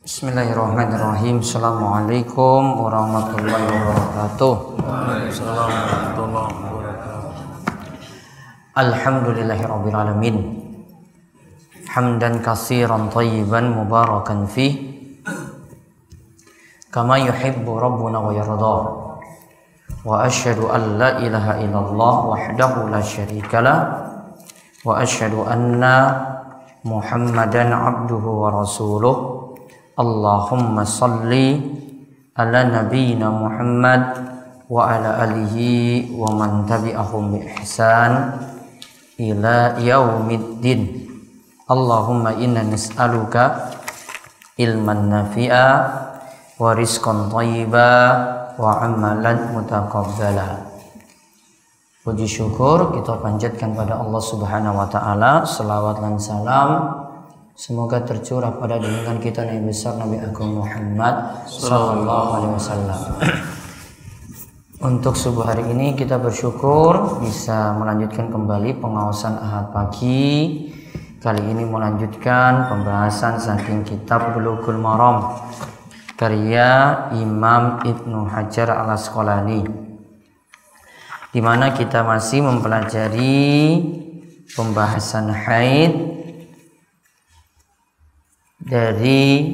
Bismillahirrahmanirrahim. Assalamualaikum warahmatullahi wabarakatuh. Waalaikumsalam warahmatullahi wabarakatuh. Alhamdulillahirabbil alamin. Hamdan katsiran thayyiban mubarakan fih. Kama yuhibbu rabbuna wa yarda. Wa asyhadu an la ilaha illallah wahdahu la syarikalah. Wa asyhadu anna Muhammadan abduhu wa rasuluh. Allahumma salli ala nabiyyina Muhammad wa ala alihi wa man tabi'ahum bi ihsan ila yaumiddin. Allahumma inna nas'aluka ilman nafi'a wa rizqan thayyiba wa amalan mutaqabbala. Puji syukur kita panjatkan pada Allah Subhanahu wa taala, selawat dan salam semoga tercurah pada junjungan kita Nabi besar Nabi Agung Muhammad sallallahu alaihi wasallam. Untuk subuh hari ini kita bersyukur bisa melanjutkan kembali pengawasan Ahad pagi. Kali ini melanjutkan pembahasan saking kitab Bulughul Maram karya Imam Ibnu Hajar Al-Asqalani, di mana kita masih mempelajari pembahasan haid dari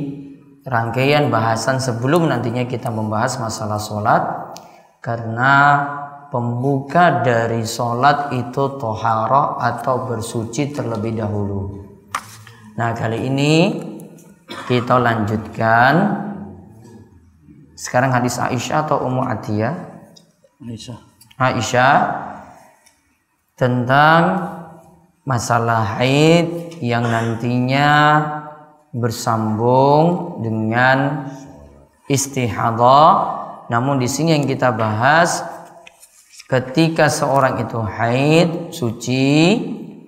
rangkaian bahasan sebelum nantinya kita membahas masalah sholat, karena pembuka dari sholat itu toharoh atau bersuci terlebih dahulu. Nah, kali ini kita lanjutkan sekarang hadis Aisyah atau Ummu Atiyah? Aisyah tentang masalah haid yang nantinya bersambung dengan istihadah. Namun di sini yang kita bahas ketika seorang itu haid suci,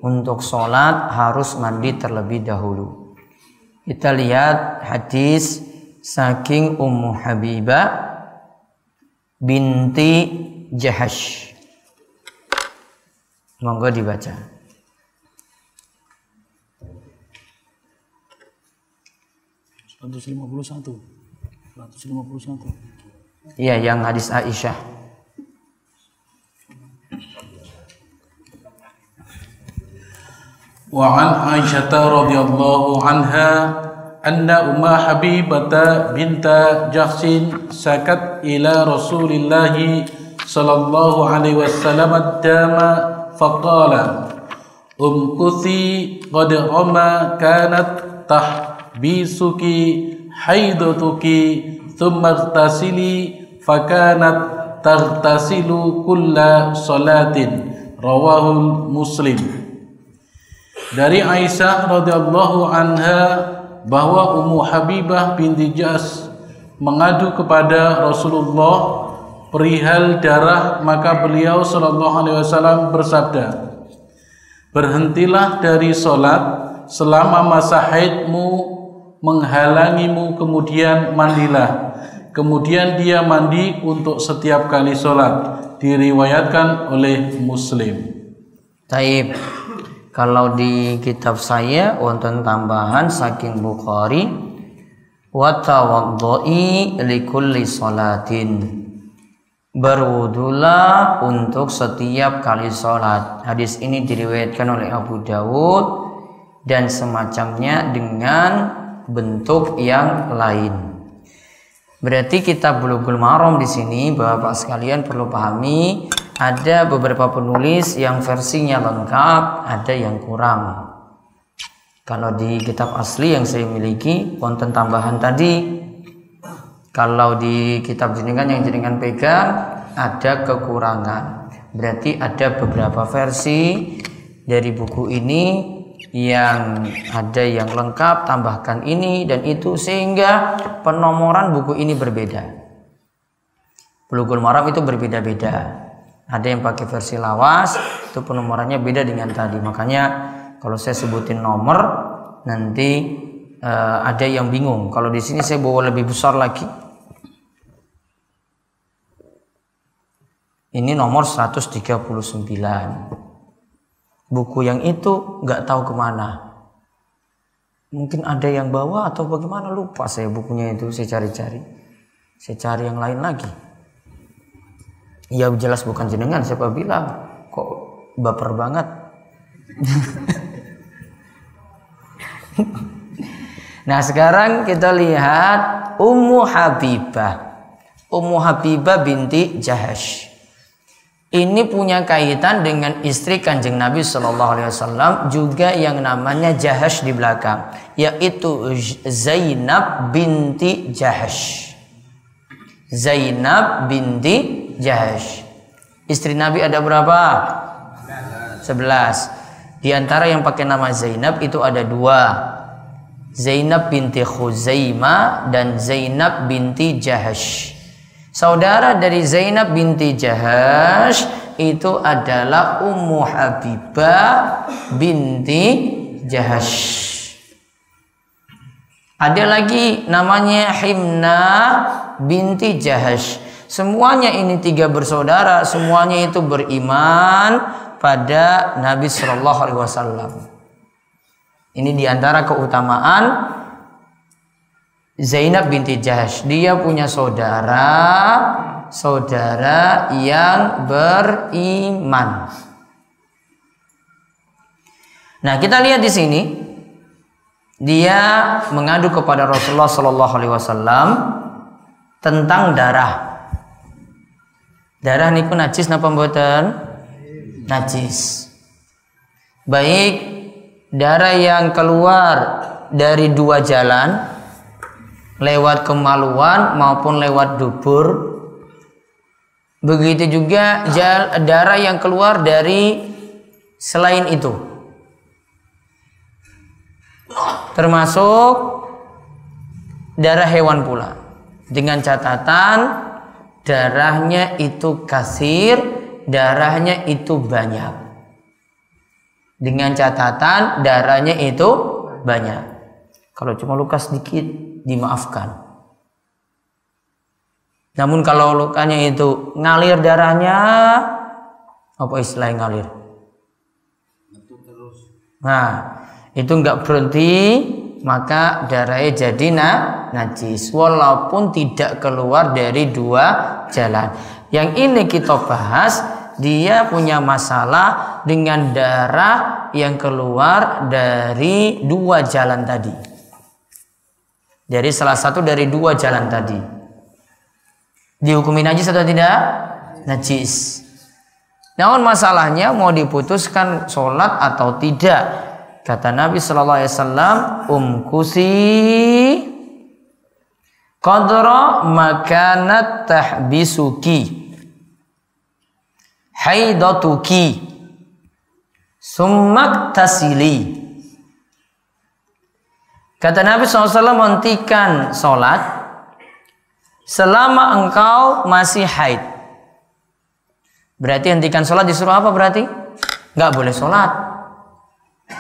untuk sholat harus mandi terlebih dahulu. Kita lihat hadis saking Ummu Habibah binti Jahash. Monggo dibaca. 151. Iya, yang hadis Aisyah. Wa an Aisyah radhiyallahu anha anna Umma Habibah binta Jahsin sakat ila Rasulillah sallallahu alaihi wasallam dama faqala umkuthi qad amma kanat bisuki haidatuki thumma tasili fakanat taghtasilu kulla salatin, rawahul Muslim. Dari Aisyah radhiyallahu anha bahwa Ummu Habibah binti Jas mengadu kepada Rasulullah perihal darah, maka beliau sallallahu alaihi wasallam bersabda, berhentilah dari salat selama masa haidmu menghalangimu, kemudian mandilah. Kemudian dia mandi untuk setiap kali sholat. Diriwayatkan oleh Muslim. Taib. Kalau di kitab saya wonten tambahan saking Bukhari, wa tawaddoi likulli sholatin, berwudulah untuk setiap kali sholat. Hadis ini diriwayatkan oleh Abu Dawud dan semacamnya dengan bentuk yang lain. Berarti kitab Bulughul Maram di sini Bapak sekalian perlu pahami, ada beberapa penulis yang versinya lengkap, ada yang kurang. Kalau di kitab asli yang saya miliki wonten tambahan tadi. Kalau di kitab jenengan yang jenengan pegang ada kekurangan. Berarti ada beberapa versi dari buku ini yang ada yang lengkap, tambahkan ini dan itu, sehingga penomoran buku ini berbeda. Bulughul Maram itu berbeda-beda. Ada yang pakai versi lawas, itu penomorannya beda dengan tadi. Makanya kalau saya sebutin nomor nanti ada yang bingung. Kalau di sini saya bawa lebih besar lagi. Ini nomor 139. Buku yang itu nggak tahu kemana. Mungkin ada yang bawa atau bagaimana, lupa saya bukunya itu, saya cari-cari. Saya cari yang lain lagi. Ya jelas bukan jenengan, siapa bilang? Kok baper banget. Nah sekarang kita lihat Ummu Habibah. Ummu Habibah binti Jahash. Ini punya kaitan dengan istri Kanjeng Nabi SAW, juga yang namanya Jahash di belakang, yaitu Zainab binti Jahash. Zainab binti Jahash. Istri Nabi ada berapa? 11. Di antara yang pakai nama Zainab itu ada 2. Zainab binti Khuzaimah dan Zainab binti Jahash. Saudara dari Zainab binti Jahash itu adalah Ummu Habibah binti Jahash. Ada lagi namanya Himna binti Jahash. Semuanya ini 3 bersaudara, semuanya itu beriman pada Nabi Shallallahu Alaihi Wasallam. Ini diantara keutamaan Zainab binti Jahash. Dia punya saudara yang beriman. Nah, kita lihat di sini, dia mengadu kepada Rasulullah Shallallahu Alaihi Wasallam tentang darah. Darah niku najis napa mboten? Najis. Baik darah yang keluar dari 2 jalan, lewat kemaluan maupun lewat dubur. Begitu juga darah yang keluar dari selain itu, termasuk darah hewan pula, dengan catatan darahnya itu kasir, darahnya itu banyak. Dengan catatan darahnya itu banyak. Kalau cuma luka sedikit dimaafkan. Namun kalau lukanya itu ngalir darahnya, apa istilahnya ngalir? Nah, itu enggak berhenti, maka darahnya jadi najis walaupun tidak keluar dari 2 jalan. Yang ini kita bahas, dia punya masalah dengan darah yang keluar dari 2 jalan tadi. Dari salah satu dari 2 jalan tadi. Dihukumi najis atau tidak? Najis. Namun masalahnya mau diputuskan sholat atau tidak. Kata Nabi Sallallahu Alaihi Wasallam, umkusi qadra makanat tahbisuki haidatuki summak tasili. Kata Nabi SAW, hentikan sholat selama engkau masih haid. Berarti hentikan sholat disuruh apa berarti? Nggak boleh sholat.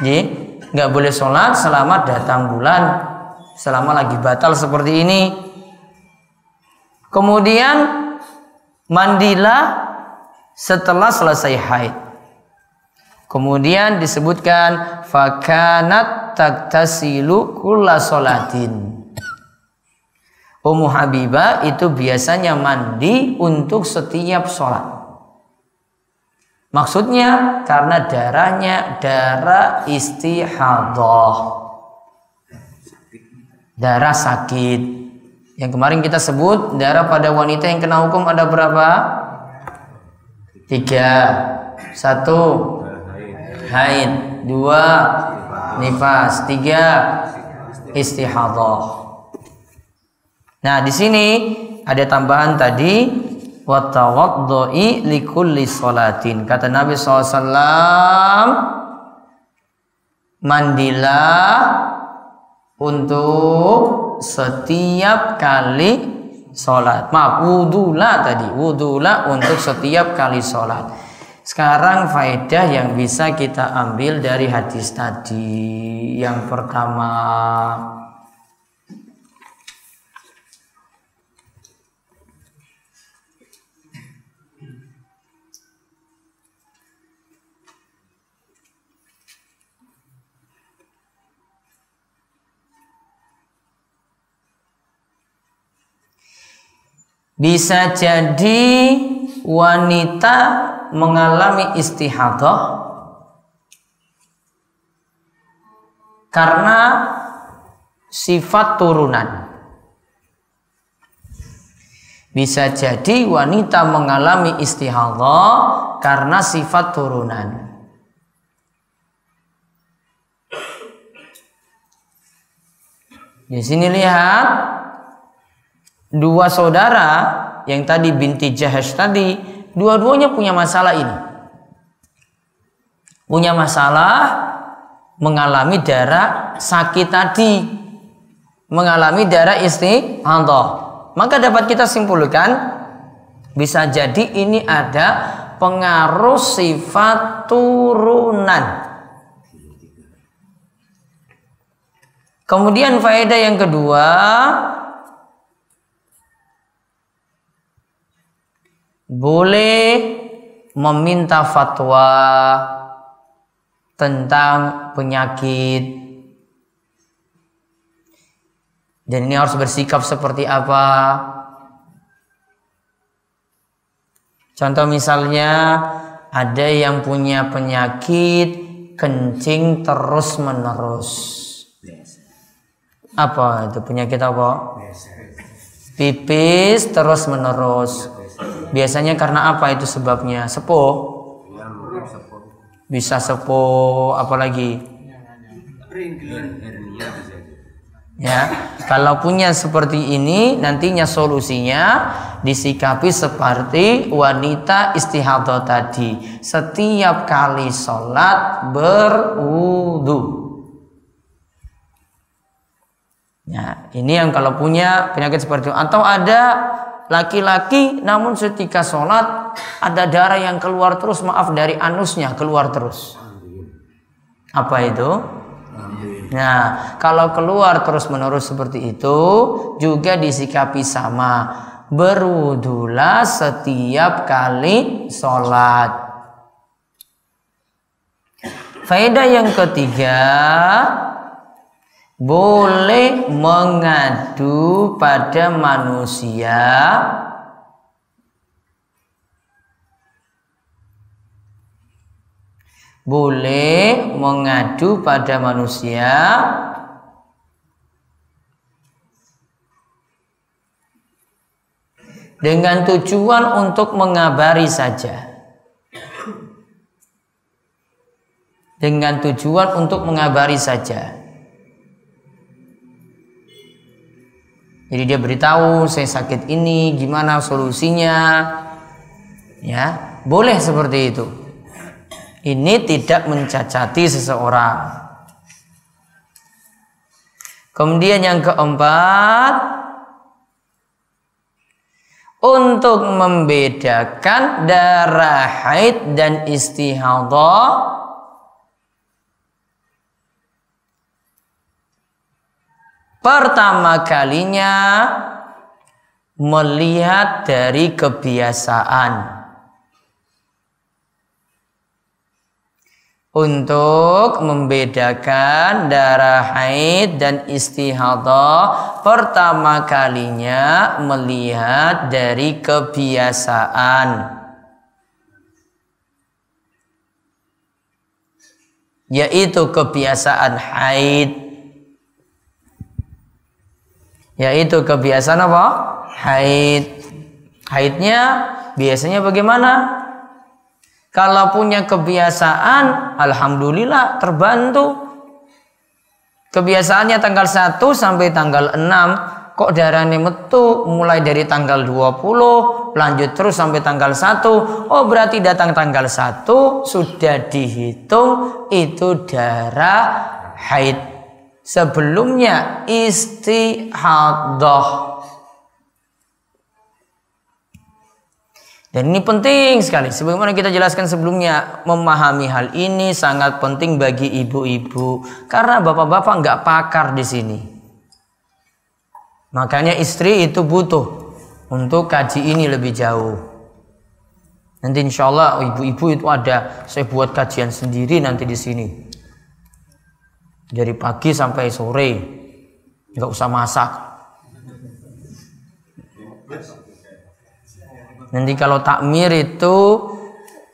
Jadi nggak boleh sholat selama datang bulan, selama lagi batal seperti ini. Kemudian mandilah setelah selesai haid. Kemudian disebutkan fakanat taktasilu kulla sholatin. Ummu Habibah itu biasanya mandi untuk setiap sholat. Maksudnya karena darahnya darah istihadah, darah sakit. Yang kemarin kita sebut darah pada wanita yang kena hukum ada berapa? 3. 1 haid, 2 nifas, 3 istihadah. Nah, di sini ada tambahan tadi, wa tawaddu'i likulli sholatin. Kata Nabi SAW, mandilah untuk setiap kali sholat. Maaf, wudulah tadi, wudulah untuk setiap kali sholat. Sekarang faedah yang bisa kita ambil dari hadis tadi. Yang pertama, Bisa jadi wanita mengalami istihadah karena sifat turunan. Bisa jadi wanita mengalami istihadah karena sifat turunan. Di sini lihat dua saudara yang tadi binti Jahash tadi, dua-duanya punya masalah ini. Punya masalah mengalami darah sakit tadi, mengalami darah istihadah. Maka dapat kita simpulkan, bisa jadi ini ada pengaruh sifat turunan. Kemudian faedah yang kedua, boleh meminta fatwa tentang penyakit. Dan ini harus bersikap seperti apa? Contoh misalnya ada yang punya penyakit kencing terus menerus. Apa itu penyakit apa? Pipis terus menerus. Biasanya karena apa itu sebabnya? Sepuh? Bisa sepuh, apalagi? Ya, kalau punya seperti ini, nantinya solusinya disikapi seperti wanita istihadah tadi. Setiap kali sholat berwudu. Ya, ini yang kalau punya penyakit seperti itu. Atau ada laki-laki namun ketika sholat ada darah yang keluar terus, maaf, dari anusnya keluar terus. Apa itu? Nah, kalau keluar terus menerus seperti itu juga disikapi sama. Berwudulah setiap kali sholat. Faedah yang ketiga, boleh mengadu pada manusia dengan tujuan untuk mengabari saja. Dengan tujuan untuk mengabari saja. Jadi dia beritahu, saya sakit ini, gimana solusinya? Ya, boleh seperti itu. Ini tidak mencacati seseorang. Kemudian yang keempat, untuk membedakan darah haid dan istihadah, pertama kalinya melihat dari kebiasaan. Untuk membedakan darah haid dan istihadah, pertama kalinya melihat dari kebiasaan, yaitu kebiasaan haid. Yaitu kebiasaan apa? Haid. Haidnya biasanya bagaimana? Kalau punya kebiasaan, alhamdulillah terbantu. Kebiasaannya tanggal 1 sampai tanggal 6, kok darahnya metu mulai dari tanggal 20, lanjut terus sampai tanggal 1. Oh, berarti datang tanggal 1 sudah dihitung itu darah haid. Sebelumnya istihadah. Dan ini penting sekali. Sebagaimana kita jelaskan sebelumnya, memahami hal ini sangat penting bagi ibu-ibu, karena bapak-bapak nggak pakar di sini. Makanya istri itu butuh untuk kaji ini lebih jauh. Nanti insya Allah ibu-ibu itu ada, saya buat kajian sendiri nanti di sini. Dari pagi sampai sore, nggak usah masak. Nanti kalau takmir itu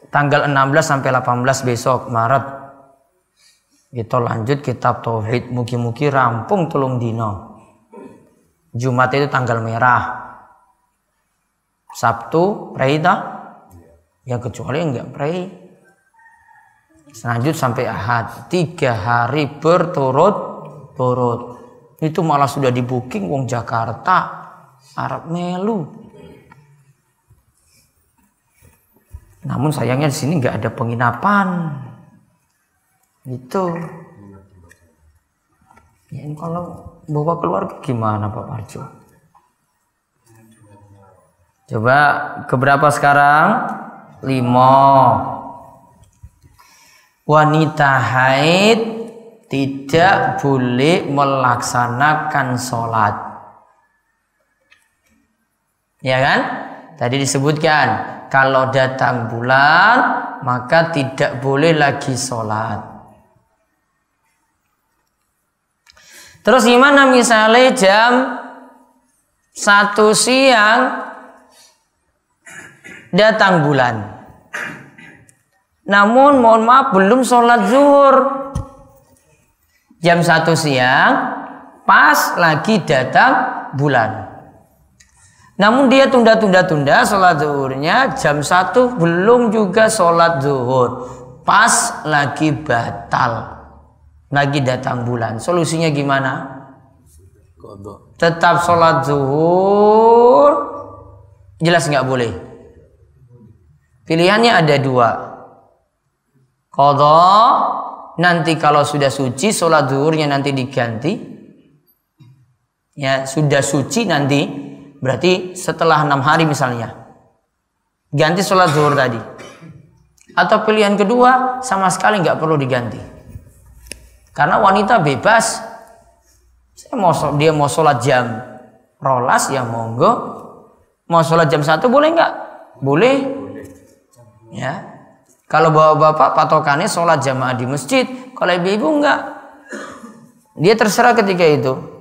tanggal 16 sampai 18 besok Maret. Kita lanjut kitab tauhid, mugi-mugi rampung tulung dino. Jumat itu tanggal merah. Sabtu prei dah? Ya kecuali enggak prei. Lanjut sampai Ahad, 3 hari berturut-turut. Itu malah sudah di booking wong Jakarta, Arab melu. Namun sayangnya di sini nggak ada penginapan. Itu. Ya kalau bawa keluarga gimana Pak Parjo? Coba keberapa sekarang? 5. Wanita haid tidak boleh melaksanakan sholat. Ya kan? Tadi disebutkan. Kalau datang bulan, maka tidak boleh lagi sholat. Terus gimana misalnya jam 1 siang datang bulan. Namun mohon maaf belum sholat zuhur. Jam 1 siang pas lagi datang bulan. Namun dia tunda sholat zuhurnya, jam 1 belum juga sholat zuhur. Pas lagi batal. Lagi datang bulan. Solusinya gimana? Tetap sholat zuhur. Jelas nggak boleh. Pilihannya ada 2. Qadha, nanti kalau sudah suci sholat zuhurnya nanti diganti. Ya, sudah suci nanti. Berarti setelah 6 hari misalnya ganti sholat zuhur tadi. Atau pilihan kedua sama sekali nggak perlu diganti. Karena wanita bebas. Dia mau sholat jam rolas ya monggo. Mau sholat jam 1 boleh nggak? Boleh. Ya. Kalau bapak-bapak patokannya sholat jamaah di masjid. Kalau ibu-ibu nggak. Dia terserah ketika itu.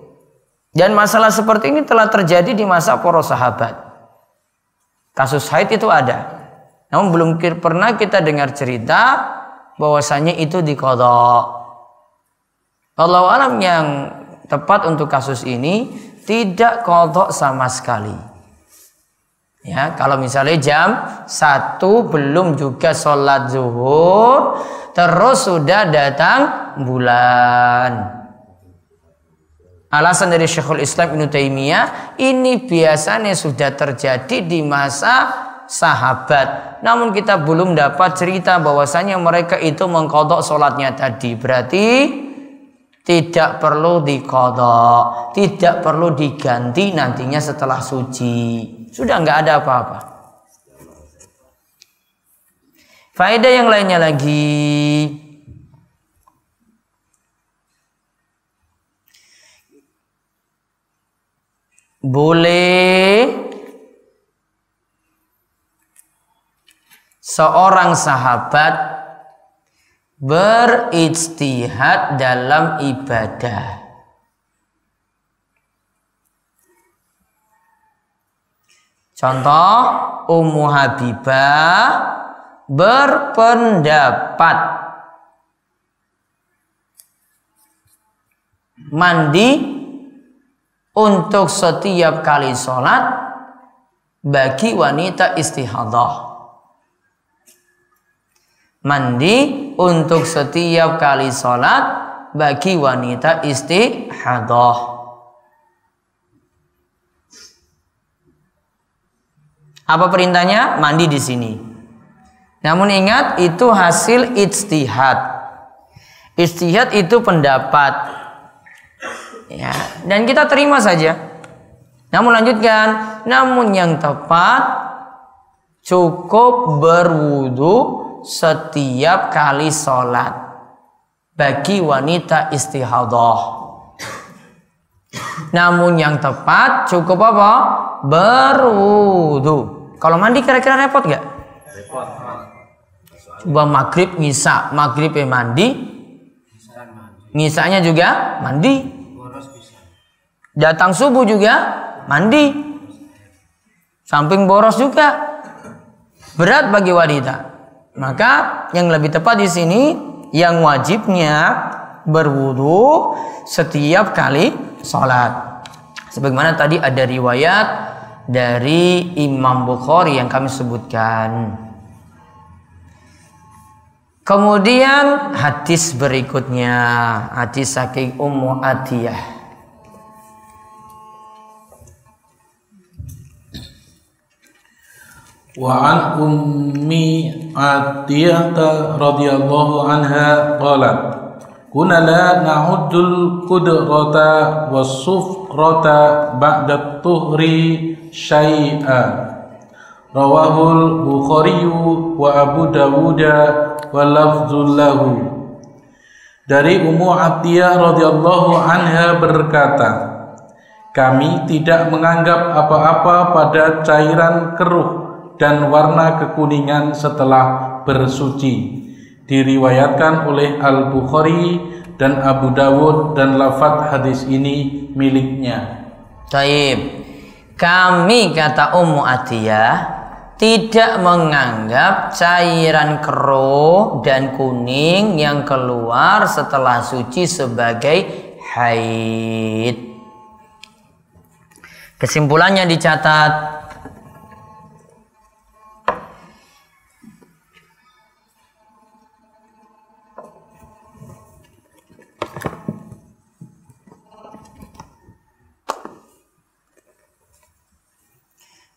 Dan masalah seperti ini telah terjadi di masa para sahabat. Kasus haid itu ada. Namun belum pernah kita dengar cerita bahwasanya itu diqadha. Wallahu alam yang tepat untuk kasus ini tidak qadha sama sekali. Ya, kalau misalnya jam 1 belum juga sholat zuhur, terus sudah datang bulan. Alasan dari Syekhul Islam Ibnu Taimiyah, ini biasanya sudah terjadi di masa sahabat. Namun kita belum dapat cerita bahwasanya mereka itu mengqadha sholatnya tadi. Berarti tidak perlu diqadha, tidak perlu diganti nantinya setelah suci. Sudah nggak ada apa-apa. Faedah yang lainnya lagi. Boleh seorang sahabat berijtihad dalam ibadah. Contoh, Ummu Habibah berpendapat mandi untuk setiap kali sholat bagi wanita istihadah. Mandi untuk setiap kali sholat bagi wanita istihadah. Apa perintahnya? Mandi di sini. Namun ingat itu hasil ijtihad. Ijtihad itu pendapat. Ya, dan kita terima saja. Namun lanjutkan. Namun yang tepat cukup berwudu setiap kali sholat bagi wanita istihadah. Namun yang tepat cukup apa? Berwudu. Kalau mandi kira-kira repot gak? Repot. Coba maghrib ngisa, maghrib mandi, ngisanya juga mandi. Datang subuh juga mandi. Samping boros juga berat bagi wanita. Maka yang lebih tepat di sini yang wajibnya berwudu setiap kali sholat. Sebagaimana tadi ada riwayat dari Imam Bukhari yang kami sebutkan. Kemudian hadis berikutnya, hadis saking Ummu Atiyah. Wa an Ummi Atiyah radhiyallahu anha qalat kunna la na'uddul qudrata was-sufrata ba'da tuhri syai'a. Rawahul Bukhari wa Abu Dawud wa lafzul lahu. Dari Ummu Atiyah radhiyallahu anha berkata, kami tidak menganggap apa-apa pada cairan keruh dan warna kekuningan setelah bersuci. Diriwayatkan oleh Al-Bukhari dan Abu Dawud dan lafaz hadis ini miliknya. Taib. Kami, kata Ummu Atiyah, tidak menganggap cairan keruh dan kuning yang keluar setelah suci sebagai haid. Kesimpulannya dicatat.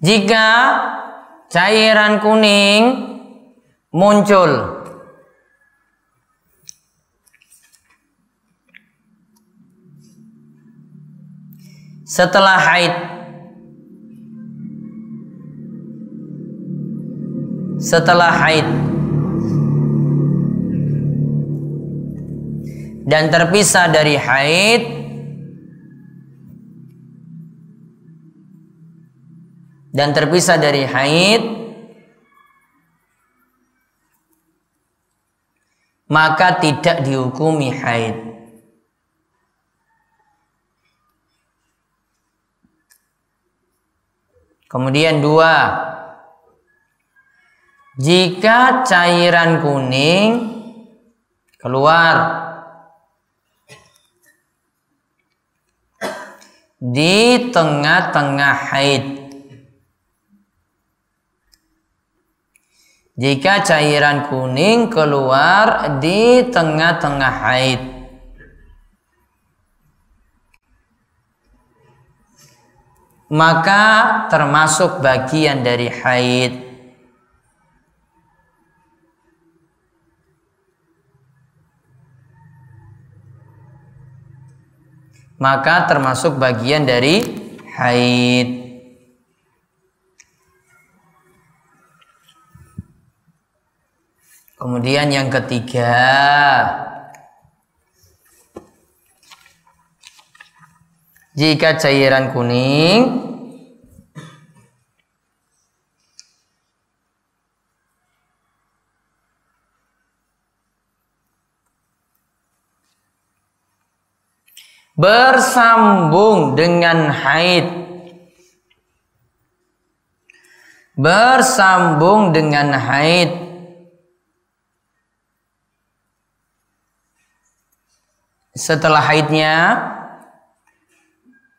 Jika cairan kuning muncul setelah haid, dan terpisah dari haid, maka tidak dihukumi haid. Kemudian 2, jika cairan kuning keluar di tengah-tengah haid, jika cairan kuning keluar di tengah-tengah haid, maka termasuk bagian dari haid. Kemudian yang ketiga, jika cairan kuning bersambung dengan haid, setelah haidnya,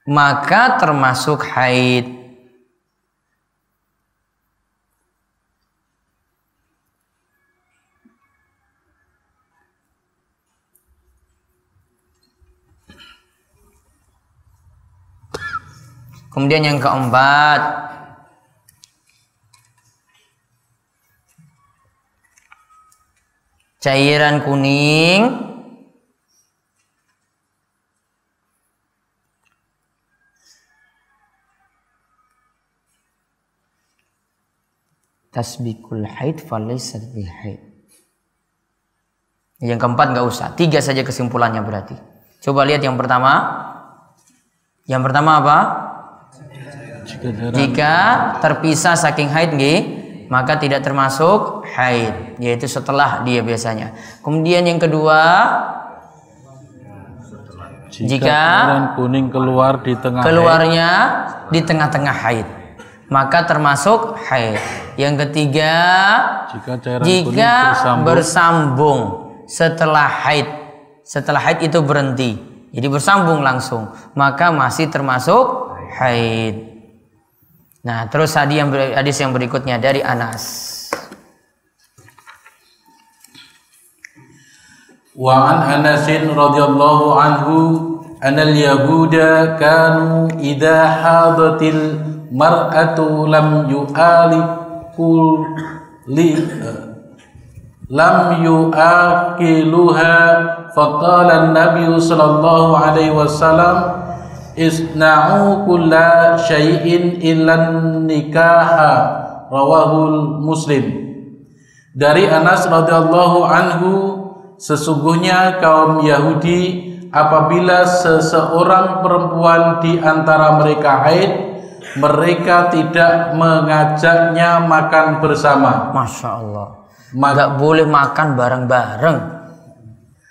maka termasuk haid. Kemudian yang keempat, cairan kuning tasbikul haid falaysa bil haid. Yang keempat nggak usah, 3 saja kesimpulannya berarti. Coba lihat yang pertama. Yang pertama apa? Jika terpisah saking haid maka tidak termasuk haid, yaitu setelah dia biasanya. Kemudian yang kedua, jika cairan kuning keluarnya di tengah-tengah haid, maka termasuk haid. Yang ketiga, jika bersambung setelah haid. Setelah haid itu berhenti, jadi bersambung langsung, maka masih termasuk haid. Nah, terus hadis yang berikutnya dari Anas. Wa an Anasin radhiyallahu anhu anal yahuda kanu idza hadatil mar'atu lam yu'akiluha faqala an-nabiy sallallahu alaihi wasallam isna'u kulla syai'in illa nikaha rawahul Muslim. Dari Anas radhiyallahu anhu, sesungguhnya kaum Yahudi apabila seseorang perempuan di antara mereka haid, mereka tidak mengajaknya makan bersama. Masya Allah, nggak boleh makan bareng-bareng.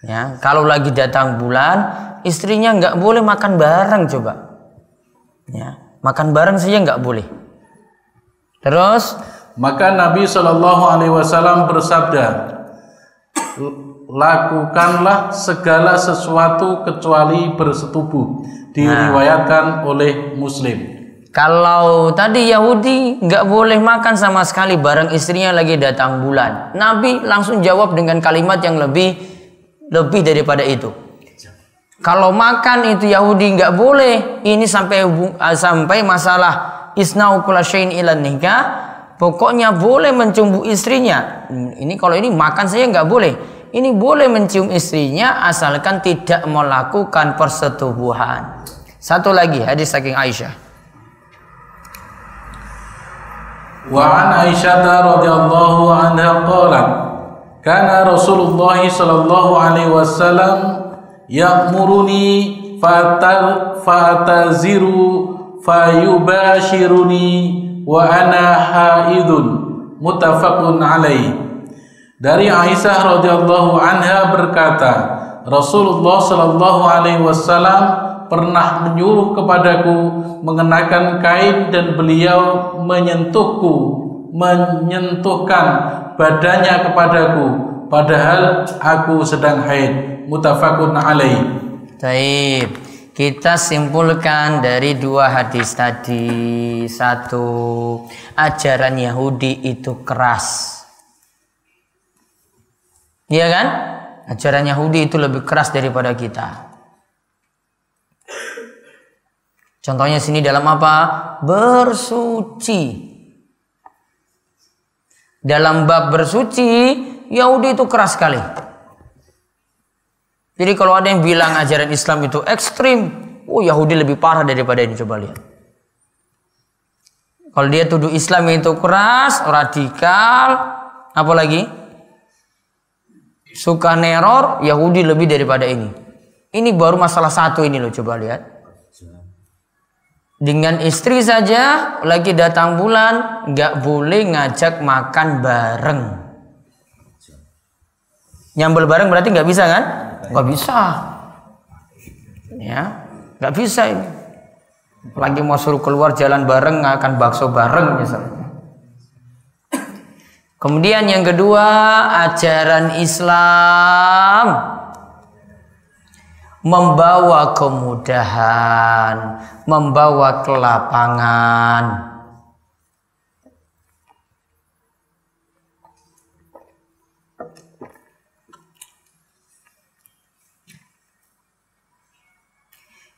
Ya, kalau lagi datang bulan, istrinya nggak boleh makan bareng, coba. Ya, makan bareng saja nggak boleh. Terus, maka Nabi Shallallahu Alaihi Wasallam bersabda, lakukanlah segala sesuatu kecuali bersetubuh. Diriwayatkan oleh Muslim. Kalau tadi Yahudi nggak boleh makan sama sekali bareng istrinya lagi datang bulan, Nabi langsung jawab dengan kalimat yang lebih daripada itu. Kalau makan itu Yahudi nggak boleh. Ini sampai masalah isna'u kulla syai'in illa nikah. Pokoknya boleh mencumbu istrinya. Ini kalau ini makan saja nggak boleh. Ini boleh mencium istrinya asalkan tidak melakukan persetubuhan. Satu lagi hadis saking Aisyah. Wa an Aisyah radhiyallahu anha qalat kana Rasulullah sallallahu alaihi wasallam ya'muruni fataziru fayubashiruni wa ana haidun muttafaqun alaih. Dari Aisyah radhiyallahu anha berkata, Rasulullah sallallahu alaihi wasallam pernah menyuruh kepadaku mengenakan kain dan beliau menyentuhkan badannya kepadaku padahal aku sedang haid. Muttafaqun alaih. Baik, kita simpulkan dari dua hadis tadi. Satu, ajaran Yahudi itu keras. Iya kan? Ajaran Yahudi itu lebih keras daripada kita. Contohnya sini dalam apa? Bersuci. Dalam bab bersuci, Yahudi itu keras sekali. Jadi kalau ada yang bilang ajaran Islam itu ekstrim, Yahudi lebih parah daripada ini, coba lihat. Kalau dia tuduh Islam itu keras, radikal, apa lagi? Suka neror, Yahudi lebih daripada ini. Ini baru masalah satu ini loh, coba lihat. Dengan istri saja lagi datang bulan nggak boleh ngajak makan bareng. Nyambel bareng berarti nggak bisa kan? Nggak bisa. Ya, nggak bisa ini. Lagi mau suruh keluar jalan bareng, makan bakso bareng misalnya. Kemudian yang kedua, ajaran Islam membawa kemudahan, membawa kelapangan.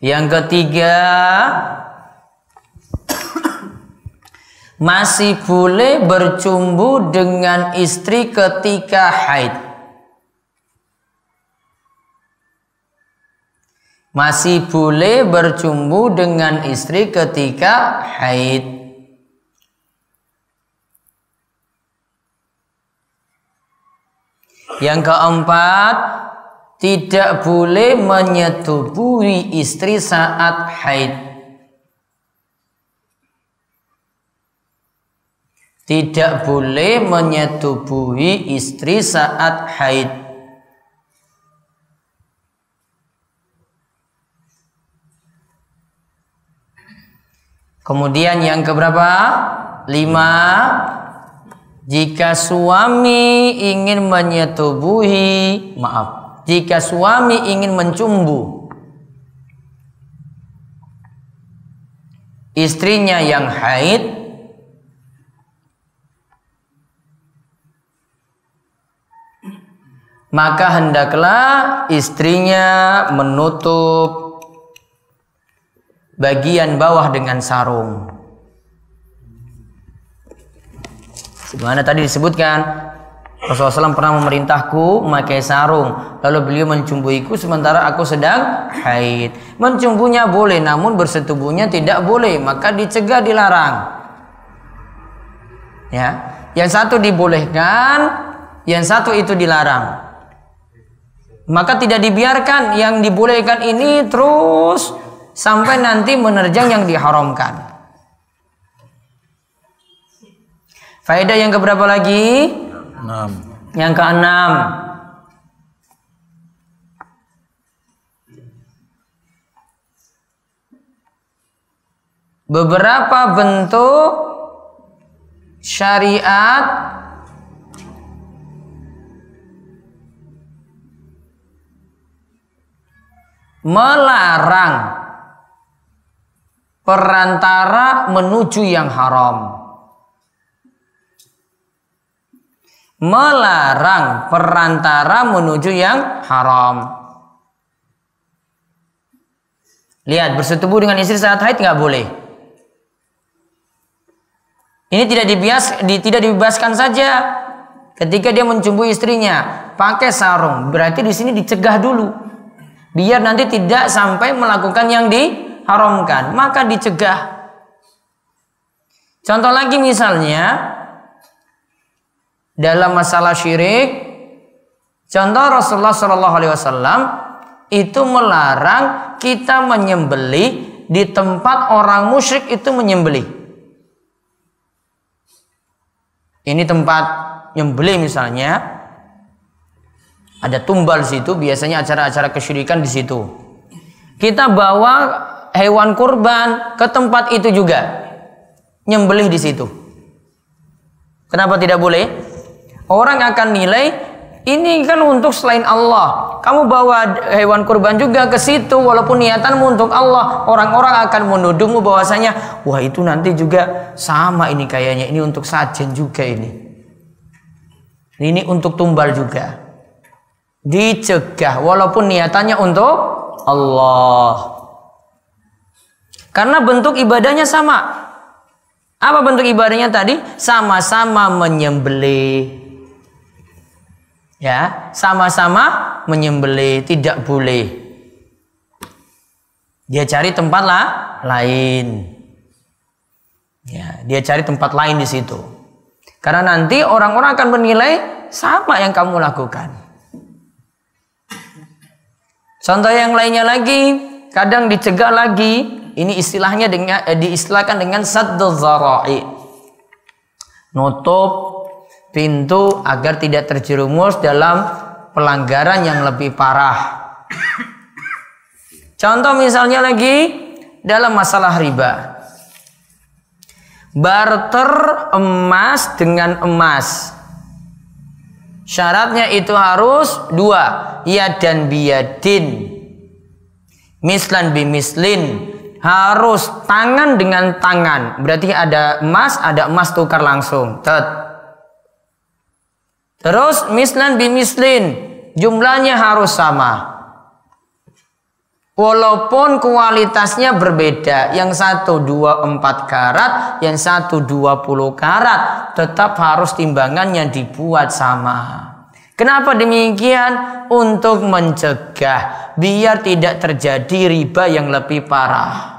Yang ketiga, masih boleh bercumbu dengan istri ketika haid. Masih boleh bercumbu dengan istri ketika haid. Yang keempat, tidak boleh menyetubuhi istri saat haid. Tidak boleh menyetubuhi istri saat haid. Kemudian yang keberapa? 5, jika suami ingin menyetubuhi, jika suami ingin mencumbu istrinya yang haid, maka hendaklah istrinya menutup bagian bawah dengan sarung. Sebagaimana tadi disebutkan, Rasulullah SAW pernah memerintahku memakai sarung, lalu beliau mencumbuiku sementara aku sedang haid. Mencumbunya boleh, namun bersetubuhnya tidak boleh, maka dicegah, dilarang. Ya, yang satu dibolehkan, yang satu itu dilarang. Maka tidak dibiarkan yang dibolehkan ini terus sampai nanti menerjang yang diharamkan. Faedah yang keberapa lagi? 6. Yang ke-6. Beberapa bentuk syariat melarang perantara menuju yang haram. Melarang perantara menuju yang haram. Lihat, bersetubuh dengan istri saat haid nggak boleh. Ini tidak dibebaskan saja. Ketika dia mencumbui istrinya pakai sarung, berarti di sini dicegah dulu, biar nanti tidak sampai melakukan yang diharamkan, maka dicegah. Contoh lagi misalnya dalam masalah syirik, contoh Rasulullah SAW itu melarang kita menyembelih di tempat orang musyrik itu menyembelih. Ini tempat nyembelih misalnya, ada tumbal di situ, biasanya acara-acara kesyirikan di situ. Kita bawa hewan kurban ke tempat itu juga, nyembelih di situ. Kenapa tidak boleh? Orang akan nilai ini kan untuk selain Allah. Kamu bawa hewan kurban juga ke situ walaupun niatanmu untuk Allah. Orang-orang akan menuduhmu bahwasanya, wah itu nanti juga sama ini kayaknya, ini untuk sajen juga ini. Ini untuk tumbal juga. Dicegah walaupun niatannya untuk Allah. Karena bentuk ibadahnya sama. Apa bentuk ibadahnya tadi? Sama-sama menyembelih. Ya, sama-sama menyembelih, tidak boleh. Dia cari tempat lain. Ya, dia cari tempat lain di situ. Karena nanti orang-orang akan menilai sama yang kamu lakukan. Contoh yang lainnya lagi, kadang dicegah lagi. Ini istilahnya diistilahkan dengan sadduz zara'i. Nutup pintu agar tidak terjerumus dalam pelanggaran yang lebih parah. Contoh misalnya lagi dalam masalah riba. Barter emas dengan emas. Syaratnya itu harus 2, yad dan biyadin. Mislan bimislin. Harus tangan dengan tangan. Berarti ada emas tukar langsung. Terus mislan bimislin, jumlahnya harus sama. Walaupun kualitasnya berbeda, yang satu 24 karat, yang satu 20 karat, tetap harus timbangannya dibuat sama. Kenapa demikian? Untuk mencegah biar tidak terjadi riba yang lebih parah.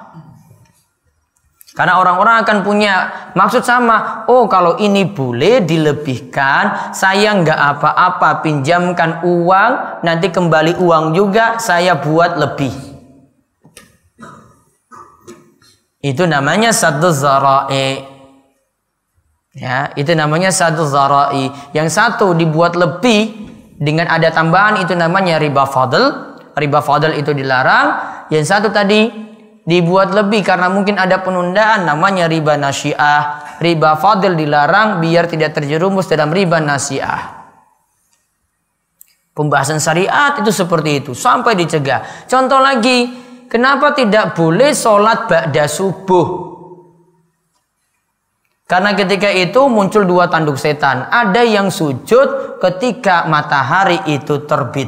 Karena orang-orang akan punya maksud sama. Oh, kalau ini boleh dilebihkan, saya nggak apa-apa, pinjamkan uang, nanti kembali uang juga, saya buat lebih. Itu namanya sadduz zara'i. Ya, itu namanya sadduz zara'i. Yang satu dibuat lebih dengan ada tambahan, itu namanya riba fadl. Riba fadl itu dilarang. Yang satu tadi dibuat lebih karena mungkin ada penundaan, namanya riba nasi'ah. Riba fadil dilarang biar tidak terjerumus dalam riba nasi'ah. Pembahasan syariat itu seperti itu sampai dicegah. Contoh lagi, kenapa tidak boleh sholat ba'da subuh? Karena ketika itu muncul dua tanduk setan. Ada yang sujud ketika matahari itu terbit.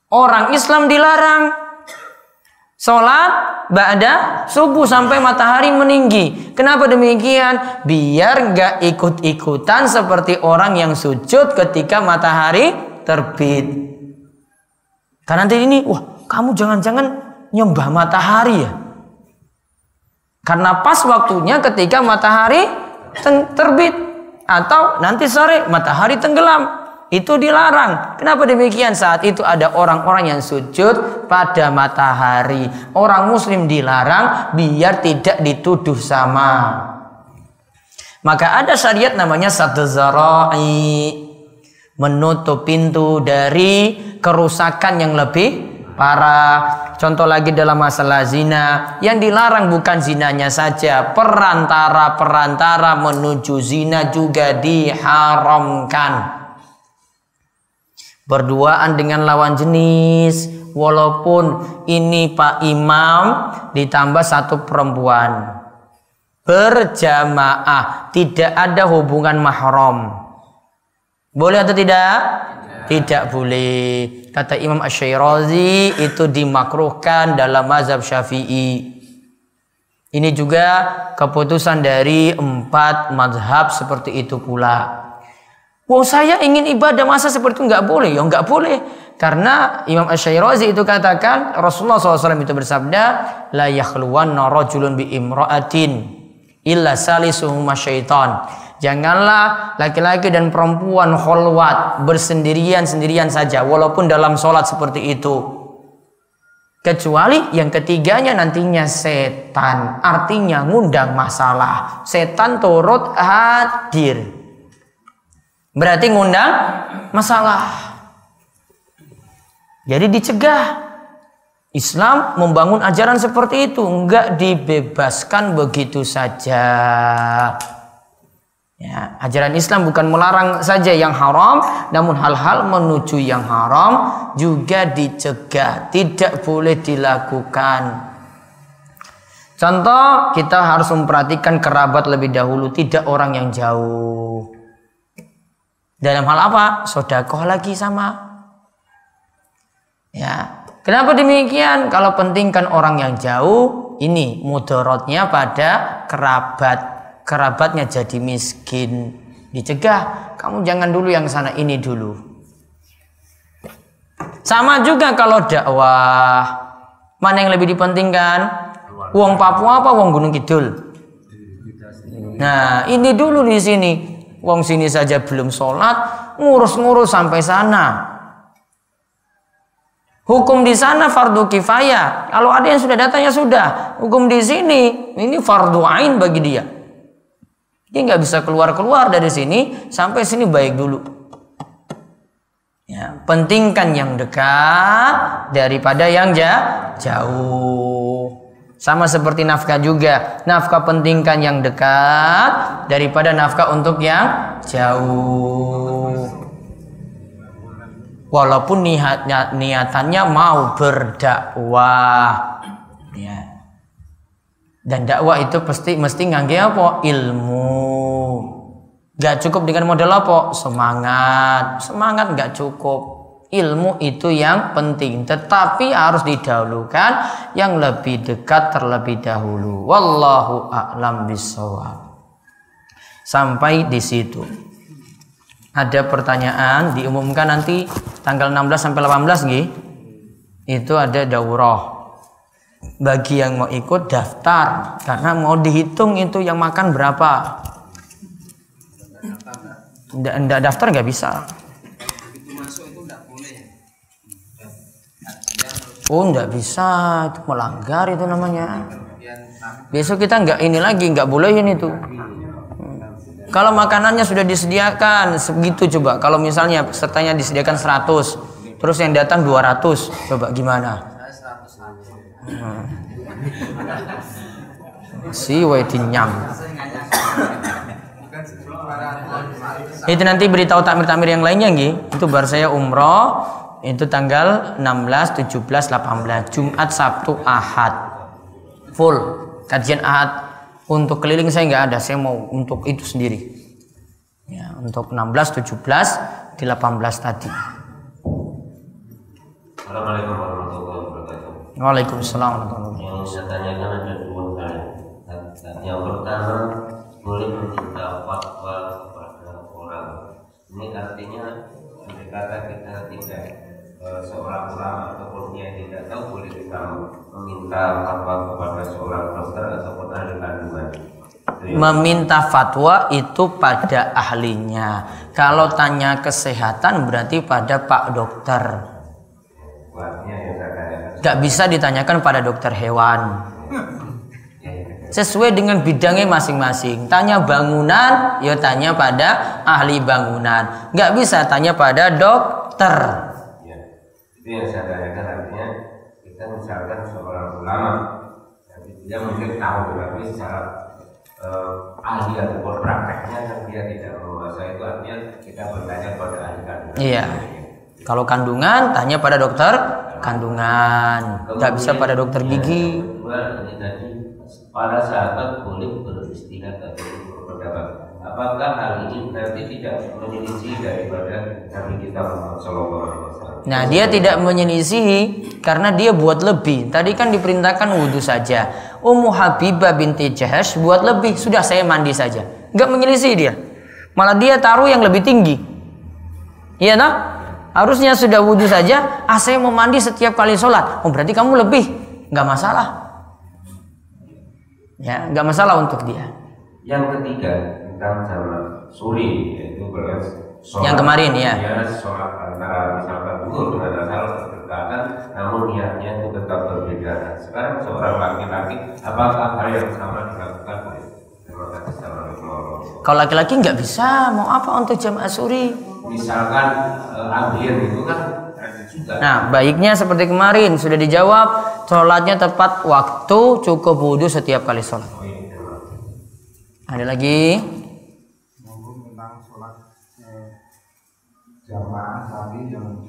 Orang Islam dilarang sholat ba'da subuh sampai matahari meninggi. Kenapa demikian? Biar gak ikut-ikutan seperti orang yang sujud ketika matahari terbit. Karena nanti ini, wah kamu jangan-jangan nyembah matahari ya? Karena pas waktunya ketika matahari terbit. Atau nanti sore matahari tenggelam. Itu dilarang. Kenapa demikian? Saat itu ada orang-orang yang sujud pada matahari. Orang muslim dilarang biar tidak dituduh sama. Maka ada syariat namanya saddu dzara'i, menutup pintu dari kerusakan yang lebih parah. Contoh lagi dalam masalah zina, yang dilarang bukan zinanya saja, perantara-perantara menuju zina juga diharamkan. Berduaan dengan lawan jenis, walaupun ini Pak Imam ditambah satu perempuan, berjamaah, tidak ada hubungan mahram, boleh atau tidak? Tidak boleh. Kata Imam Asy-Syirazi itu dimakruhkan dalam mazhab Syafi'i. Ini juga keputusan dari 4 mazhab seperti itu pula. Wah, saya ingin ibadah, masa seperti itu nggak boleh? Ya nggak boleh. Karena Imam Asy-Syirazi itu katakan, Rasulullah SAW itu bersabda, la yakhluwanna rajulun bi imra'atin illa salisuhuma syaitan. Janganlah laki-laki dan perempuan kholwat, bersendirian-sendirian saja, walaupun dalam sholat seperti itu. Kecuali yang ketiganya nantinya setan, artinya ngundang masalah. Setan turut hadir. Berarti ngundang masalah. Jadi dicegah. Islam membangun ajaran seperti itu, enggak dibebaskan begitu saja. Ya, ajaran Islam bukan melarang saja yang haram, namun hal-hal menuju yang haram juga dicegah, tidak boleh dilakukan. Contoh, kita harus memperhatikan kerabat lebih dahulu, tidak orang yang jauh. Dalam hal apa? Sedekah lagi sama. Ya, kenapa demikian? Kalau pentingkan orang yang jauh, ini mudaratnya pada kerabat. Kerabatnya jadi miskin, dicegah. Kamu jangan dulu yang sana, ini dulu. Sama juga kalau dakwah, mana yang lebih dipentingkan? Wong Papua apa wong Gunung Kidul? Nah, ini dulu di sini. Wong sini saja belum sholat, ngurus-ngurus sampai sana. Hukum di sana fardu kifayah. Kalau ada yang sudah datang ya sudah. Hukum di sini ini fardu ain bagi dia. Dia nggak bisa keluar dari sini sampai sini baik dulu. Ya, pentingkan yang dekat daripada yang jauh. Sama seperti nafkah juga. Nafkah pentingkan yang dekat daripada nafkah untuk yang jauh. Walaupun niatannya mau berdakwah. Ya. Dan dakwah itu mesti ngangge apa? Ilmu. Gak cukup dengan modal apa? Semangat gak cukup. Ilmu itu yang penting, tetapi harus didahulukan yang lebih dekat terlebih dahulu. Wallahu a'lam bishawab. Sampai di situ. Ada pertanyaan, diumumkan nanti tanggal 16 sampai 18 nggih. Itu ada daurah. Bagi yang mau ikut daftar, karena mau dihitung itu yang makan berapa. Nggak daftar nggak bisa. Oh nggak bisa, itu melanggar itu namanya. Besok kita nggak bolehin itu. Kalau makanannya sudah disediakan segitu, coba kalau misalnya pesertanya disediakan 100, terus yang datang 200, coba gimana? Si wae dinyam. Itu nanti beritahu takmir-takmir yang lainnya nggih. Itu bar saya umroh itu tanggal 16, 17, 18 Jumat, Sabtu, Ahad. Full kajian Ahad. Untuk keliling saya nggak ada, saya mau untuk itu sendiri. Ya, untuk 16, 17, 18 tadi. Assalamualaikum warahmatullahi wabarakatuh. Waalaikumsalam warahmatullahi wabarakatuh. Yang saya tanyakan ada dua hal. Yang pertama, boleh meminta fatwa kepada orang. Ini artinya kata kita tidak seorang ulama ataupun yang tidak tahu, boleh kita meminta fatwa kepada seorang dokter ataupun ahli kandungan. Meminta fatwa itu pada ahlinya. Kalau tanya kesehatan berarti pada Pak Dokter. Gak bisa ditanyakan pada dokter hewan. Sesuai dengan bidangnya masing-masing. Tanya bangunan, ya tanya pada ahli bangunan. Gak bisa tanya pada dokter. Ya, itu yang saya tanyakan, artinya kita misalkan seorang ulama, dia mungkin tahu, tetapi secara ahli ataupun prakteknya kan dia tidak menguasai, itu artinya kita bertanya pada ahli kandungan. Iya. Kalau kandungan tanya pada dokter kandungan, nggak bisa pada dokter gigi. Kedua, ini tadi para sahabat boleh beristihad atau berpendapat. Apakah hal ini berarti tidak menyelisih daripada Nabi kita Muhammad SAW? Nah, dia tidak menyelisihi karena dia buat lebih. Tadi kan diperintahkan wudhu saja. Ummu Habibah binti Jahash buat lebih, sudah saya mandi saja. Nggak menyelisih dia. Malah dia taruh yang lebih tinggi. Iya nah? Harusnya sudah wudhu saja. Saya mau mandi setiap kali sholat. Oh berarti kamu lebih. Nggak masalah. Ya, nggak masalah untuk dia. Yang ketiga tentang jamak suri, yaitu sholat, yang kemarin ya. Sholat antara misalkan zuhur dengan asar berdekatan, namun niatnya itu tetap berbeda. Sekarang seorang laki-laki, apakah hal yang sama dilakukan oleh? Terima kasih. Assalamualaikum warahmatullahi wabarakatuh. Kalau laki-laki nggak bisa, mau apa untuk jamaah suri? Misalkan ambil itu kan juga. Nah, baiknya seperti kemarin sudah dijawab, sholatnya tepat waktu, cukup wudhu setiap kali sholat. Ada lagi? Tentang sholat jamaah tadi yang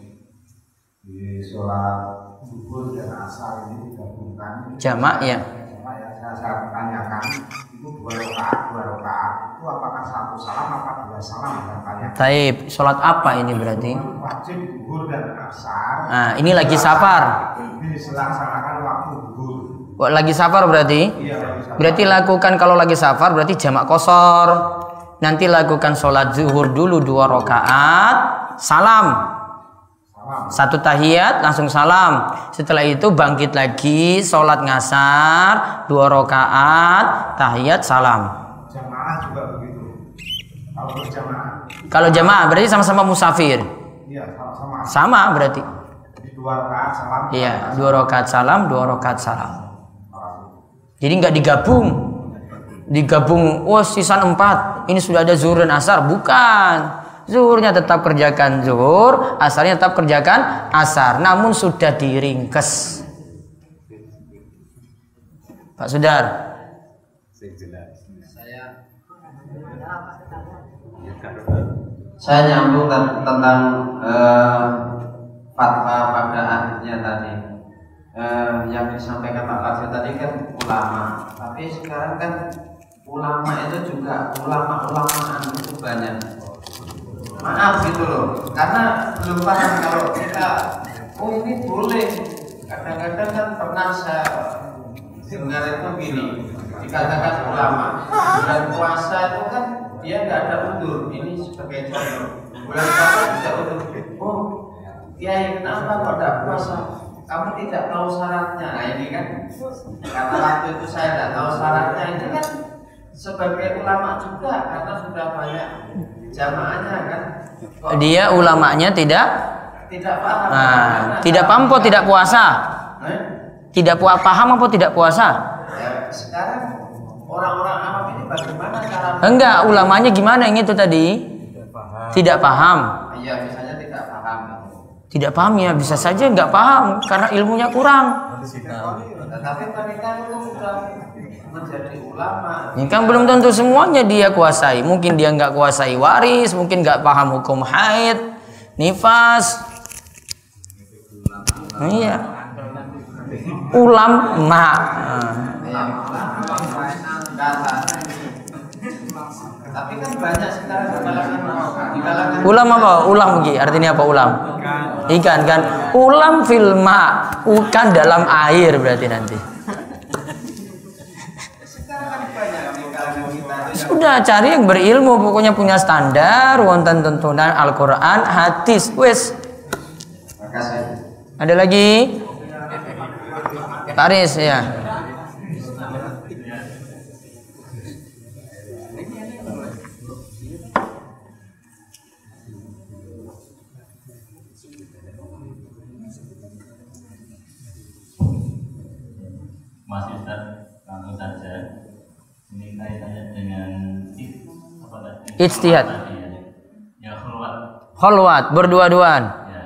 di sholat zuhur dan asar ini digabungkan. Jamaah ya. Jamaah ya, saya tanyakan itu dua rakaat itu apakah satu salam apa dua salam? Taib, sholat apa ini berarti? Wajib zuhur dan asar. Nah, ini lagi safar. Dilaksanakan waktu zuhur. Lagi safar berarti? Iya, lagi safar. Berarti lakukan, kalau lagi safar berarti jamak qashar. Nanti lakukan sholat zuhur dulu 2 rakaat, salam. Satu tahiyat langsung salam. Setelah itu bangkit lagi, sholat ngasar 2 rakaat, tahiyat salam. Jamaah juga begitu. Kalau berjamaah. Kalau jamaah berarti sama-sama musafir. Iya, sama. Sama berarti. Di 2 rakaat salam. Iya, 2 rakaat salam, 2 rakaat salam. Jadi nggak digabung. Oh sisa 4. Ini sudah ada zuhur dan asar. Bukan. Zuhurnya tetap kerjakan zuhur, asarnya tetap kerjakan asar. Namun sudah diringkes. Pak Sudar. Saya nyambung tentang fatwa pada akhirnya tadi. Yang disampaikan Pak Fadil tadi kan ulama, tapi sekarang kan ulama itu juga ulama-ulamaan itu banyak. Maaf gitu loh, karena belum paham kalau kita, oh ini boleh. Kadang-kadang kan pernah saya dengar itu gini, dikatakan ulama bulan puasa itu kan dia nggak ada undur. Ini sebagai contoh, bulan puasa tidak undur. Oh, ya kenapa kok tidak puasa? Kamu tidak tahu syaratnya. Nah ini kan karena waktu itu saya tidak tahu syaratnya. Ini kan sebagai ulama juga karena sudah banyak jamaahnya kan. Kok Dia ulamanya tidak paham. tidak paham apa tidak puasa? Tidak paham apa tidak puasa? Ya, sekarang orang-orang awam ini bagaimana cara? Enggak, ulamanya gimana yang itu tadi? Tidak paham. Iya, misalnya tidak paham. Tidak paham ya bisa saja nggak paham karena ilmunya kurang. Tapi mereka itu sudah menjadi ulama. Ini kan belum tentu semuanya dia kuasai. Mungkin dia nggak kuasai waris, mungkin nggak paham hukum haid, nifas. Iya. Ulama. Tapi kan banyak sekarang di kalangan Ulam apa? Ulam lagi. Artinya apa ulam? Ikan kan. Ulam filma. Bukan dalam air berarti nanti. Sudah cari yang berilmu, pokoknya punya standar, wonten tuntunan Al-Qur'an, hadis, wes. Ada lagi? Taris ya. Mas Ustaz, langsung saja. Ini kaitannya dengan apa tadi? Ijtihad. Ya, khulwat. Kholwat, berdua-duaan. Ya.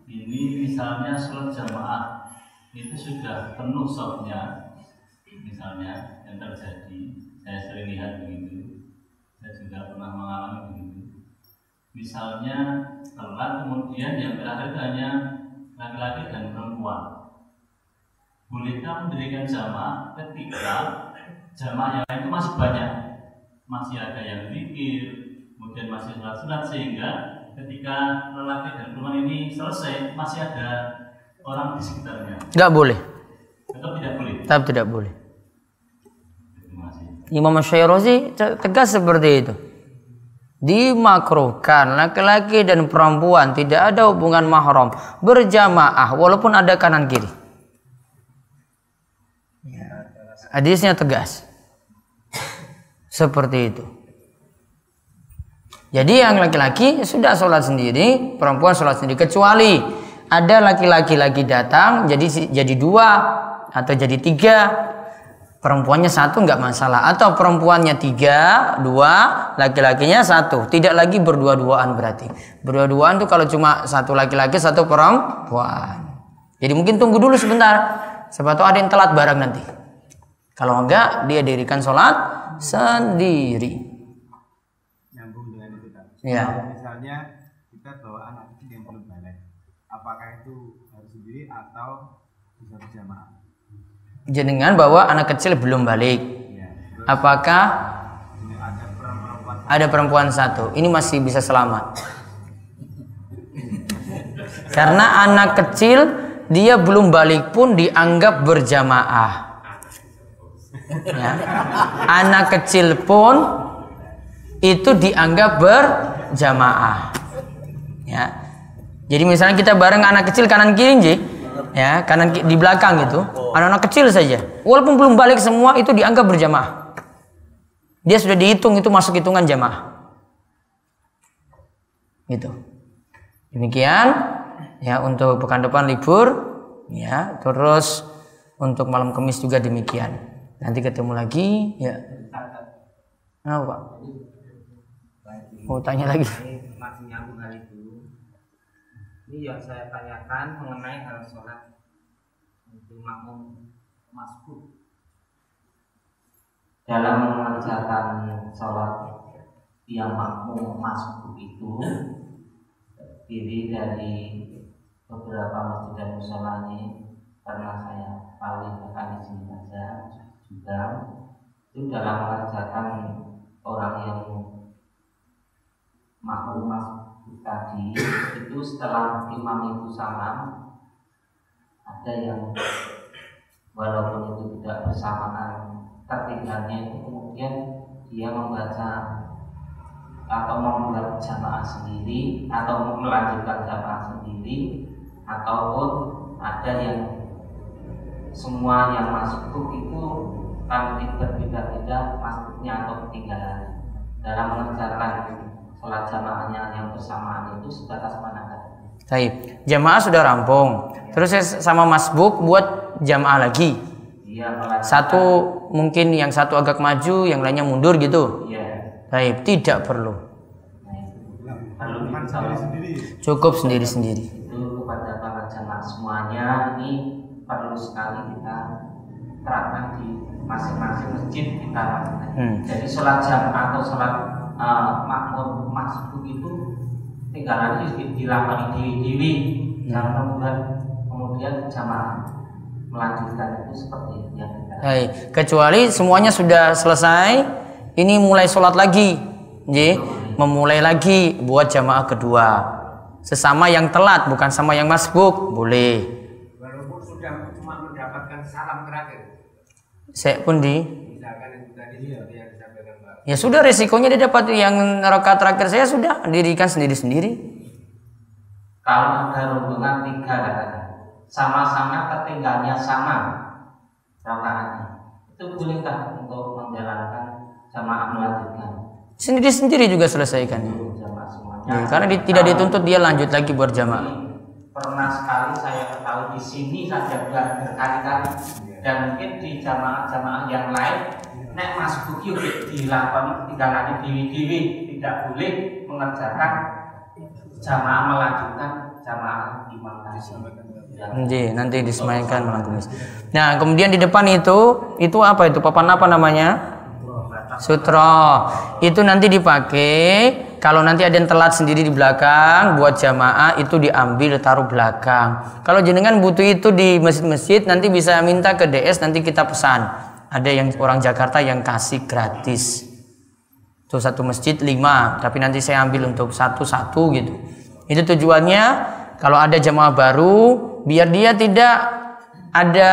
Ini misalnya sholat jamaah itu sudah penuh shofnya, misalnya yang terjadi, saya sering lihat begitu, saya juga pernah mengalami begitu. Misalnya telat, kemudian yang terakhir hanya laki-laki dan perempuan. Bolehkah mendirikan jamaah ketika jamaah yang lain itu masih banyak, masih ada yang zikir, kemudian masih sholat sunat, sehingga ketika lelaki dan perempuan ini selesai masih ada orang di sekitarnya? Enggak boleh. Tetap tidak boleh. Tetap tidak boleh. Terima kasih. Imam Syairozi tegas seperti itu. Dimakruhkan laki-laki dan perempuan tidak ada hubungan mahram berjamaah walaupun ada kanan kiri. Hadisnya tegas. Seperti itu. Jadi yang laki-laki sudah sholat sendiri, perempuan sholat sendiri, kecuali ada laki-laki lagi datang, jadi dua atau jadi tiga, perempuannya satu nggak masalah, atau perempuannya tiga, dua, laki-lakinya satu, tidak lagi berdua-duaan berarti. Berdua-duaan tuh kalau cuma satu laki-laki satu perempuan. Jadi mungkin tunggu dulu sebentar, siapa tahu ada yang telat barang nanti. Kalau enggak, dia dirikan sholat sendiri. Nyambung dengan itu kan. Ya. Misalnya kita bawa anak kecil yang belum balik, apakah itu harus sendiri atau bisa berjamaah? Jenengan bawa anak kecil belum balik. Ya. Apakah Ada perempuan ada perempuan satu? Ini masih bisa selamat. Karena anak kecil dia belum balik pun dianggap berjamaah. Ya. Anak kecil pun itu dianggap berjamaah. Ya. Jadi misalnya kita bareng anak kecil kanan kiri, ya kanan di belakang itu, anak-anak kecil saja, walaupun belum balik semua itu dianggap berjamaah. Dia sudah dihitung, itu masuk hitungan jamaah. Gitu. Demikian ya untuk pekan depan libur, ya terus untuk malam Kamis juga demikian. Nanti ketemu lagi, ya. Nah, Pak. Mau tanya lagi. Masih nyambung hal itu. Ini yang saya tanyakan mengenai hal sholat untuk makmum masbuk. Dalam mengerjakan sholat yang makmum masbuk itu terdiri dari beberapa masjid dan musola ini, karena saya paling akan di sini saja juga itu dalam mengerjakan orang yang makmum masbuk tadi itu setelah imam itu salam, ada yang walaupun itu tidak bersamaan tertinggalnya itu kemudian dia membaca atau membuat jamaah sendiri atau melanjutkan jamaah sendiri, ataupun ada yang semua yang masbuk itu kan berbeda-beda masbuknya atau ketinggalan. Dalam mengerjakan sholat jamaahnya yang bersamaan itu sebatas mana? Baik, jamaah sudah rampung. Terus saya sama masbuk buat jamaah lagi. Iya, Satu mungkin yang satu agak maju, yang lainnya mundur gitu. iya. Baik, tidak perlu. Perlu sendiri-sendiri. Cukup sendiri-sendiri. itu semuanya ini perlu sekali kita terapkan di masing-masing masjid kita lakukan. Jadi sholat jamaah atau sholat makmur masbuk itu tinggalan dilakoni diri-diri, jangan kemudian jamaah melanjutkan itu seperti yang kita. Kecuali semuanya sudah selesai, ini mulai sholat lagi, memulai lagi buat jamaah kedua. Sesama yang telat, bukan sama yang masbuk, boleh. Walaupun sudah cuma mendapatkan salam terakhir. Saya pun Misalkan itu tadi yang disampaikan Pak. ya sudah, resikonya dia dapat yang rakaat terakhir saya sudah dirikan sendiri-sendiri. Kalau ada rombongan 3 katakan, sama-sama ketinggalnya sama rakaatnya, itu bolehkah untuk menjalankan jamaah melanjutkan? Sendiri-sendiri juga selesaikannya. Jamaah semuanya. Karena tidak dituntut dia lanjut lagi berjamaah. Pernah sekali saya ketahui di sini saja berkali-kali, dan mungkin di jamaah-jamaah yang lain, nek masbuk yuk dilakoni ketinggalannya dewi-dewi, tidak boleh mengerjakan jamaah melanjutkan jamaah imam tadi. Nanti disemayangkan malam Kamis. Nah, kemudian di depan itu apa itu? Papan apa namanya? Sutra. Itu nanti dipakai kalau nanti ada yang telat sendiri di belakang buat jamaah, itu diambil taruh belakang. Kalau jenengan butuh itu di masjid-masjid, nanti bisa minta ke DS, nanti kita pesan. Ada yang orang Jakarta yang kasih gratis. Itu satu masjid 5, tapi nanti saya ambil untuk satu-satu gitu. Itu tujuannya kalau ada jamaah baru, biar dia tidak ada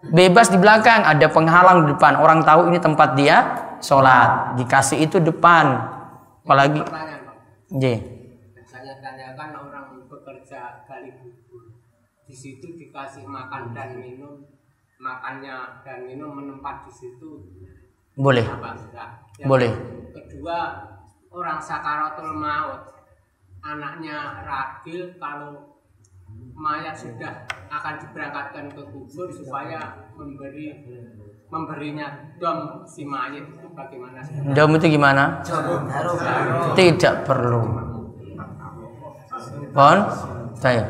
bebas di belakang, ada penghalang di depan. Orang tahu ini tempat dia sholat, dikasih itu depan. Apalagi saya tanyakan orang bekerja gali kubur, di situ dikasih makan dan minum, makannya dan minum menempat di situ boleh. Boleh. Kedua, orang sakaratul maut, anaknya ragil, kalau mayat sudah akan diberangkatkan ke kubur supaya memberinya dom si mayat, itu bagaimana? Dom itu gimana? Tidak perlu. Pon, saya.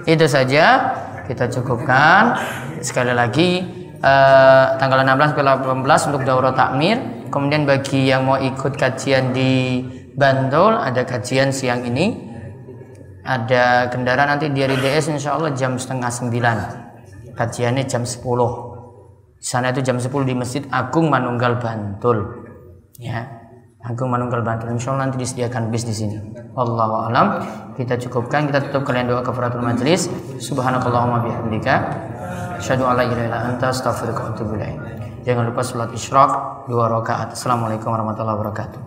Itu saja kita cukupkan. Sekali lagi tanggal 16 ke 18 untuk daurah takmir. Kemudian bagi yang mau ikut kajian di Bantul, ada kajian siang ini. Ada kendaraan nanti dari DS insya Allah jam 8:30. Kajiannya jam 10. Di sana itu jam 10 di Masjid Agung Manunggal Bantul. Ya, Agung Manunggal Bantul. Insya Allah nanti disediakan bis di sini. Wallahu a'lam. Kita cukupkan. Kita tutup kalian doa kafaratul majlis. Subhanakallahumma bihamdika. Asyhadu an la ilaha illa anta astaghfiruka wa atubu ilaik. Jangan lupa sholat isyraq 2 rakaat. Assalamualaikum warahmatullahi wabarakatuh.